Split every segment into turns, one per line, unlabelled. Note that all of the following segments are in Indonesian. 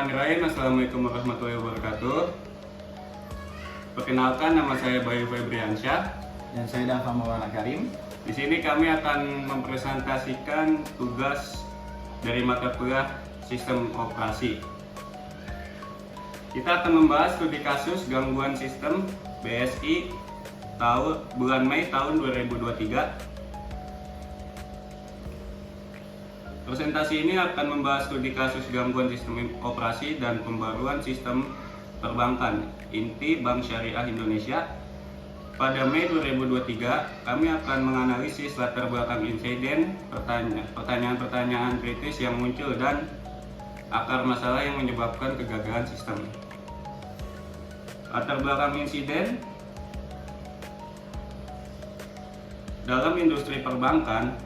Bismillahirrahmanirrahim. Assalamualaikum warahmatullahi wabarakatuh. Perkenalkan, nama saya Bayu Febriansyah.
Dan saya Dafa Maulana Karim.
Di sini kami akan mempresentasikan tugas dari mata kuliah Sistem Operasi. Kita akan membahas studi kasus gangguan sistem BSI bulan Mei tahun 2023. Presentasi ini akan membahas studi kasus gangguan sistem operasi dan pembaruan sistem perbankan inti Bank Syariah Indonesia. Pada Mei 2023, kami akan menganalisis latar belakang insiden, pertanyaan-pertanyaan kritis yang muncul, dan akar masalah yang menyebabkan kegagalan sistem. Latar belakang insiden dalam industri perbankan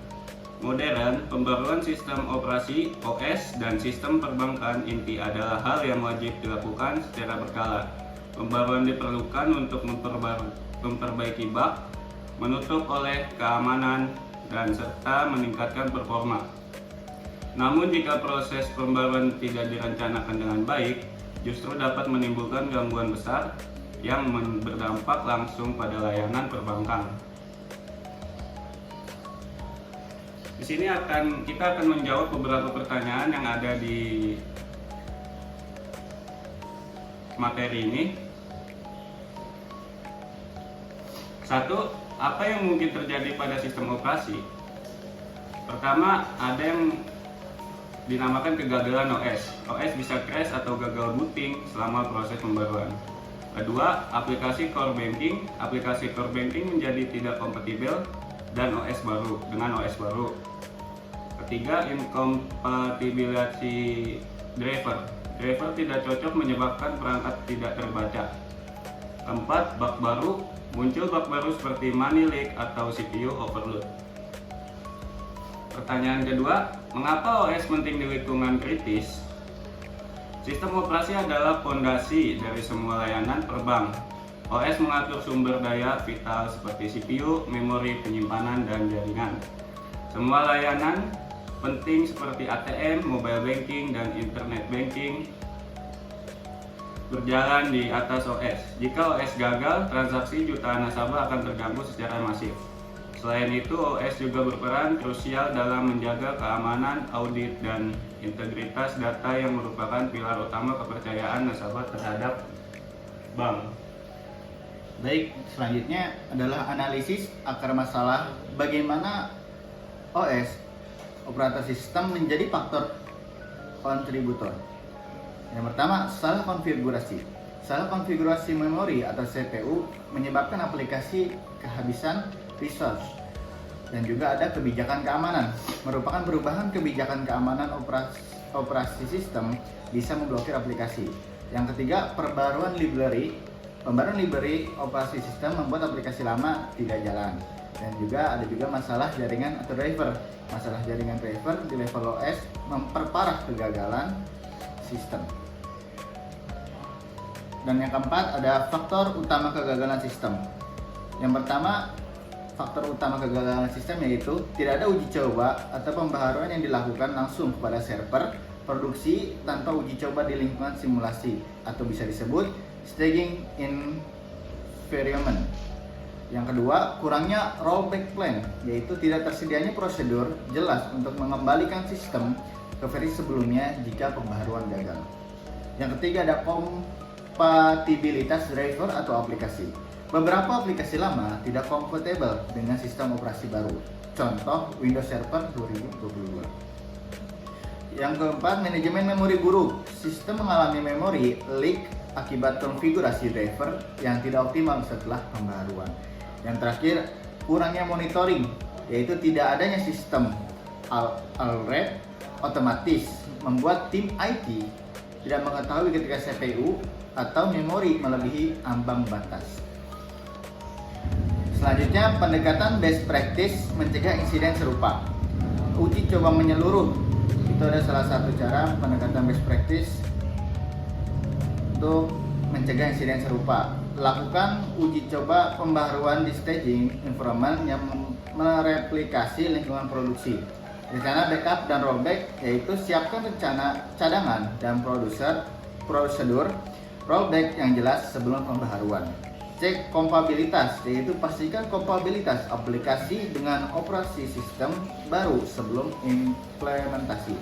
modern, pembaruan sistem operasi OS dan sistem perbankan inti adalah hal yang wajib dilakukan secara berkala. Pembaruan diperlukan untuk memperbaiki bug, menutup oleh keamanan, dan serta meningkatkan performa. Namun jika proses pembaruan tidak direncanakan dengan baik, justru dapat menimbulkan gangguan besar yang berdampak langsung pada layanan perbankan. Di sini kita akan menjawab beberapa pertanyaan yang ada di materi ini. 1. Apa yang mungkin terjadi pada sistem operasi? Pertama, ada yang dinamakan kegagalan OS. OS bisa crash atau gagal booting selama proses pembaruan. Kedua, aplikasi core banking. Aplikasi core banking menjadi tidak kompatibel dengan OS baru. Ketiga, incompatibility driver. Driver tidak cocok menyebabkan perangkat tidak terbaca. Keempat, bug baru. Muncul bug baru seperti money leak atau CPU overload. Pertanyaan kedua, mengapa OS penting di lingkungan kritis? Sistem operasi adalah fondasi dari semua layanan perbank. OS mengatur sumber daya vital seperti CPU, memori, penyimpanan, dan jaringan. Semua layanan penting seperti ATM, mobile banking, dan internet banking berjalan di atas OS. Jika OS gagal, transaksi jutaan nasabah akan terganggu secara masif. Selain itu, OS juga berperan krusial dalam menjaga keamanan, audit, dan integritas data yang merupakan pilar utama kepercayaan nasabah terhadap bank.
Baik, selanjutnya adalah analisis akar masalah bagaimana OS operator sistem menjadi faktor kontributor. Yang pertama, salah konfigurasi. Salah konfigurasi memori atau CPU menyebabkan aplikasi kehabisan resource. Dan juga ada kebijakan keamanan. Merupakan perubahan kebijakan keamanan operasi sistem bisa memblokir aplikasi. Yang ketiga, pembaruan library. Pembaruan library operasi sistem membuat aplikasi lama tidak jalan. Dan juga ada masalah jaringan atau driver. Masalah jaringan driver di level OS memperparah kegagalan sistem. Dan yang keempat, ada faktor utama kegagalan sistem. Yang pertama, faktor utama kegagalan sistem yaitu tidak ada uji coba atau pembaharuan yang dilakukan langsung kepada server produksi tanpa uji coba di lingkungan simulasi, atau bisa disebut staging environment. Yang kedua, kurangnya rollback plan, yaitu tidak tersedianya prosedur jelas untuk mengembalikan sistem ke versi sebelumnya jika pembaharuan gagal. Yang ketiga, ada kompatibilitas driver atau aplikasi. Beberapa aplikasi lama tidak kompatibel dengan sistem operasi baru. Contoh Windows Server 2022. Yang keempat, manajemen memori buruk. Sistem mengalami memori leak akibat konfigurasi driver yang tidak optimal setelah pembaharuan. Yang terakhir, kurangnya monitoring, yaitu tidak adanya sistem alert otomatis membuat tim IT tidak mengetahui ketika CPU atau memori melebihi ambang batas. Selanjutnya, pendekatan best practice mencegah insiden serupa. Uji coba menyeluruh, itu adalah salah satu cara pendekatan best practice untuk mencegah insiden serupa. Lakukan uji coba pembaharuan di staging environment yang mereplikasi lingkungan produksi. Rencana backup dan rollback yaitu siapkan rencana cadangan dan prosedur rollback yang jelas sebelum pembaharuan. Cek kompatibilitas yaitu pastikan kompatibilitas aplikasi dengan operasi sistem baru sebelum implementasi.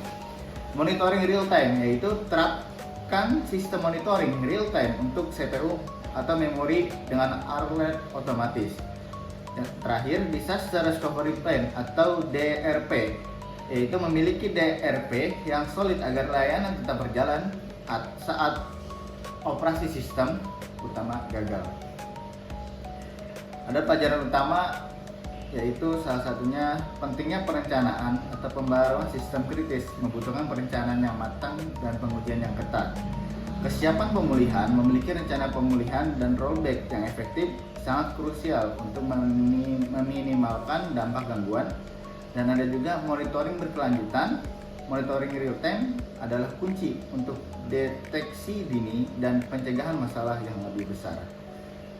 Monitoring real time yaitu terapkan sistem monitoring real time untuk CPU atau memori dengan alert otomatis. Yang terakhir, disaster recovery plan atau DRP yaitu memiliki DRP yang solid agar layanan tetap berjalan saat operasi sistem utama gagal. Ada pelajaran utama yaitu salah satunya pentingnya perencanaan atau pembaruan sistem kritis membutuhkan perencanaan yang matang dan pengujian yang ketat. Kesiapan pemulihan, memiliki rencana pemulihan dan rollback yang efektif sangat krusial untuk meminimalkan dampak gangguan. Dan ada juga monitoring berkelanjutan. Monitoring real time adalah kunci untuk deteksi dini dan pencegahan masalah yang lebih besar.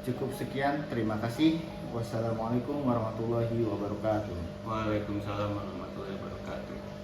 Cukup sekian, terima kasih. Wassalamualaikum warahmatullahi wabarakatuh.
Waalaikumsalam warahmatullahi wabarakatuh.